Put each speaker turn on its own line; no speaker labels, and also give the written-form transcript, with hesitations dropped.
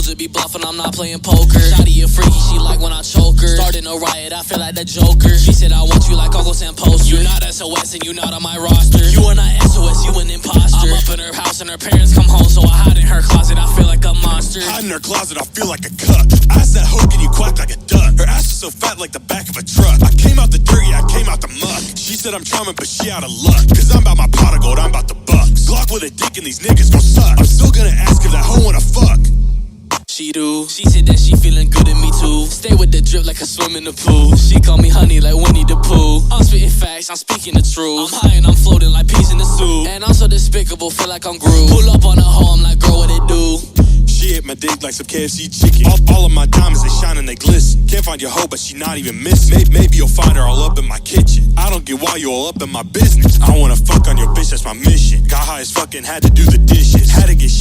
to be bluffing, I'm not playing poker. Shawty a freaky, she like when I choke her. Starting a riot, I feel like the Joker. She said I want you like Uncle Sam poster. You not SOS and you not on my roster. You are not SOS, you an imposter. I'm up in her house and her parents come home, so I hide in her closet, I feel like a monster.
Hide in her closet, I feel like a cuck. I asked that hoe, can you quack like a duck? Her ass was so fat like the back of a truck. I came out the dirt, yeah, I came out the muck. She said I'm charming, but she out of luck. Cause I'm about my pot of gold, I'm about the bucks. Glock with a dick and these niggas gon' suck. I'm still gonna ask if that hoe wanna fuck.
She do. She said that she feeling good in me too. Stay with the drip like I swim in the pool. She call me honey like Winnie the Pooh. I'm spitting facts, I'm speaking the truth. I'm high and I'm floating like peas in the soup. And I'm so despicable, feel like I'm Groove. Pull up on a hoe, I'm like, girl, what it do?
She ate my dick like some KFC chicken. All of my diamonds, they shine and they glisten. Can't find your hoe, but she not even missing. Maybe you'll find her all up in my kitchen. I don't get why you all up in my business. I wanna fuck on your bitch, that's my mission. Got high as fucking had to do the dishes. Had to get